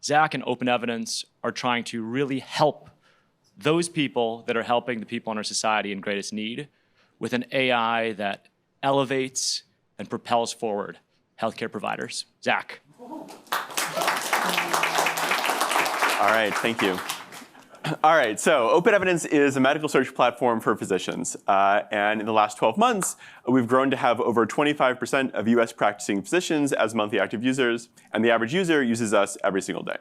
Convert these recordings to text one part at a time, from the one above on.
Zach and OpenEvidence are trying to really help those people that are helping the people in our society in greatest need with an AI that elevates and propels forward healthcare providers. Zach. All right, thank you. All right, so OpenEvidence is a medical search platform for physicians. And in the last 12 months, we've grown to have over 25% of US practicing physicians as monthly active users, and the average user uses us every single day.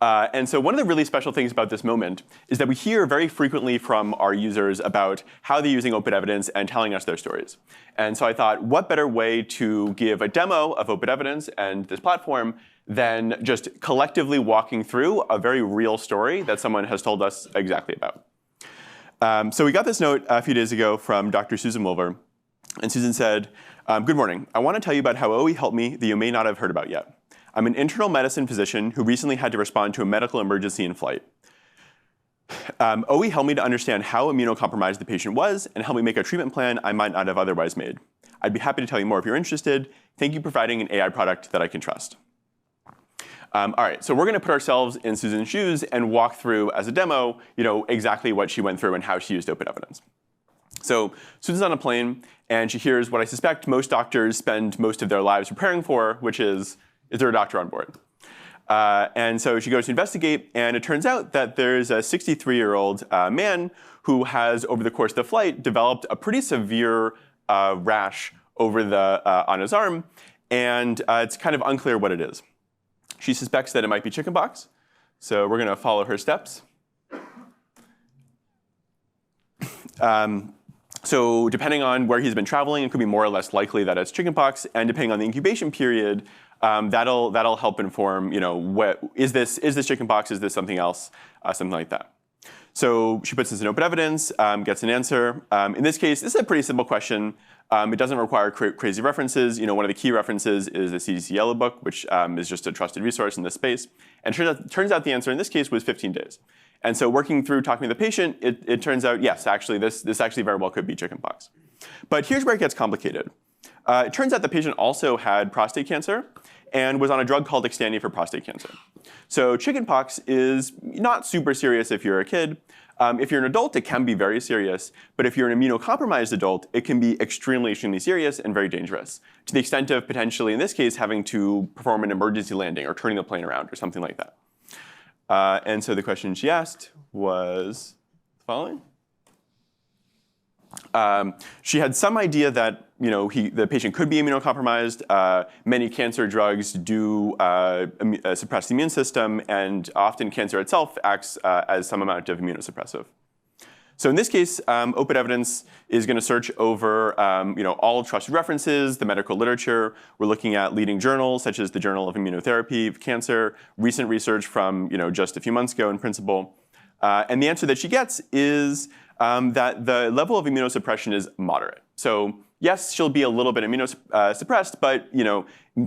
And so one of the really special things about this moment is that we hear very frequently from our users about how they're using OpenEvidence and telling us their stories. And so I thought, what better way to give a demo of OpenEvidence and this platform than just collectively walking through a very real story that someone has told us exactly about. So we got this note a few days ago from Dr. Susan Wilver. And Susan said, good morning. I want to tell you about how OE helped me that you may not have heard about yet. I'm an internal medicine physician who recently had to respond to a medical emergency in flight. OE helped me to understand how immunocompromised the patient was and helped me make a treatment plan I might not have otherwise made. I'd be happy to tell you more if you're interested. Thank you for providing an AI product that I can trust. All right, so we're going to put ourselves in Susan's shoes and walk through as a demo, exactly what she went through and how she used OpenEvidence. So Susan's on a plane, and she hears what I suspect most doctors spend most of their lives preparing for, which is there a doctor on board? And so she goes to investigate, and it turns out that there's a 63-year-old man who has, over the course of the flight, developed a pretty severe rash over on his arm, and it's kind of unclear what it is. She suspects that it might be chickenpox, so we're going to follow her steps. So depending on where he's been traveling, it could be more or less likely that it's chickenpox, and depending on the incubation period, that'll help inform, is this chickenpox, is this something else, something like that. So she puts this in OpenEvidence, gets an answer. In this case, this is a pretty simple question. It doesn't require crazy references. One of the key references is the CDC Yellow Book, which is just a trusted resource in this space. And turns out the answer in this case was 15 days. And so working through talking to the patient, it turns out, yes, actually, this actually very well could be chickenpox. But here's where it gets complicated. It turns out the patient also had prostate cancer and was on a drug called Xtandi for prostate cancer. So chickenpox is not super serious if you're a kid. If you're an adult, it can be very serious. But if you're an immunocompromised adult, it can be extremely, extremely serious and very dangerous, to the extent of potentially, in this case, having to perform an emergency landing or turning the plane around or something like that. And so the question she asked was the following. She had some idea that the patient could be immunocompromised. Many cancer drugs do suppress the immune system, and often cancer itself acts as some amount of immunosuppressive. So in this case, OpenEvidence is going to search over all trusted references, the medical literature. We're looking at leading journals, such as the Journal of Immunotherapy of Cancer, recent research from just a few months ago in principle. And the answer that she gets is that the level of immunosuppression is moderate. So yes, she'll be a little bit immunosuppressed, but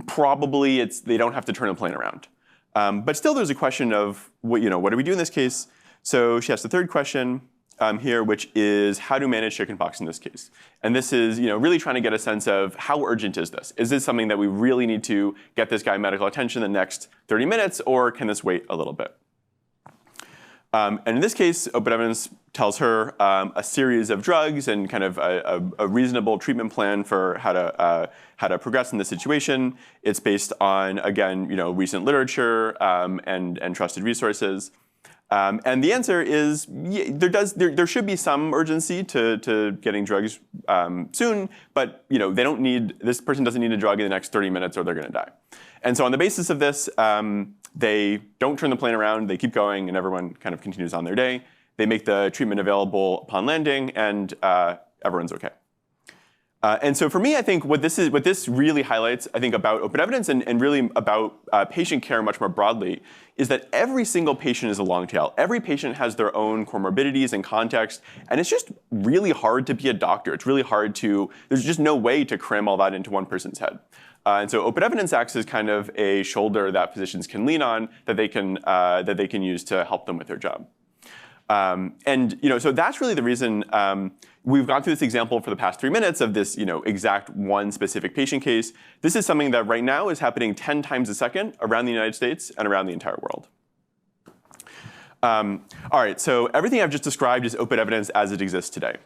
probably they don't have to turn a plane around. But still, there's a question of what do we do in this case? So she asked the third question here, which is how to manage chickenpox in this case. And this is really trying to get a sense of how urgent is this? Is this something that we really need to get this guy medical attention in the next 30 minutes, or can this wait a little bit? And in this case, OpenEvidence tells her a series of drugs and kind of a reasonable treatment plan for how to progress in this situation. It's based on, again, recent literature and trusted resources. And the answer is there should be some urgency to getting drugs soon, but this person doesn't need a drug in the next 30 minutes or they're going to die. And so on the basis of this, they don't turn the plane around, they keep going, and everyone kind of continues on their day. They make the treatment available upon landing, and everyone's okay. And so for me, I think what this really highlights, I think, about OpenEvidence and really about patient care much more broadly, is that every single patient is a long tail. Every patient has their own comorbidities and context, and it's just really hard to be a doctor. It's really hard there's just no way to cram all that into one person's head. And so OpenEvidence acts as kind of a shoulder that physicians can lean on, that they can use to help them with their job. So that's really the reason we've gone through this example for the past 3 minutes of this exact one specific patient case. This is something that right now is happening 10 times a second around the United States and around the entire world. All right, so everything I've just described is OpenEvidence as it exists today.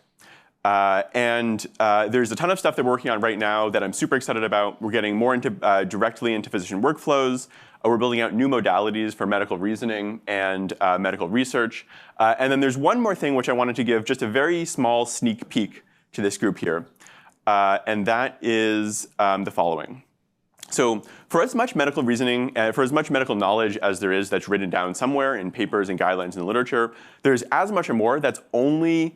There's a ton of stuff that we're working on right now that I'm super excited about. We're getting more directly into physician workflows. We're building out new modalities for medical reasoning and medical research. And then there's one more thing which I wanted to give just a very small sneak peek to this group here. And that is the following. So for as much medical reasoning, for as much medical knowledge as there is that's written down somewhere in papers and guidelines and literature, there's as much or more that only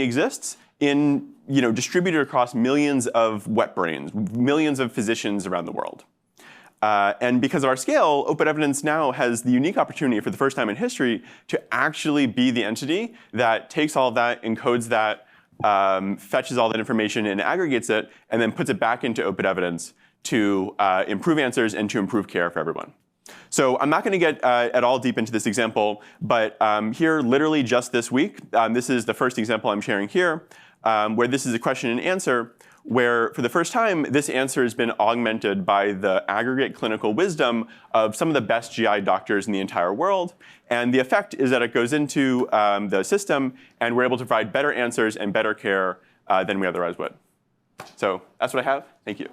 exists in distributed across millions of wet brains, millions of physicians around the world. And because of our scale, OpenEvidence now has the unique opportunity for the first time in history to actually be the entity that takes all of that, encodes that, fetches all that information and aggregates it, and then puts it back into OpenEvidence to improve answers and to improve care for everyone. So I'm not going to get at all deep into this example, but here, literally just this week, this is the first example I'm sharing here, where this is a question and answer, where for the first time, this answer has been augmented by the aggregate clinical wisdom of some of the best GI doctors in the entire world. And the effect is that it goes into the system, and we're able to provide better answers and better care than we otherwise would. So that's what I have. Thank you.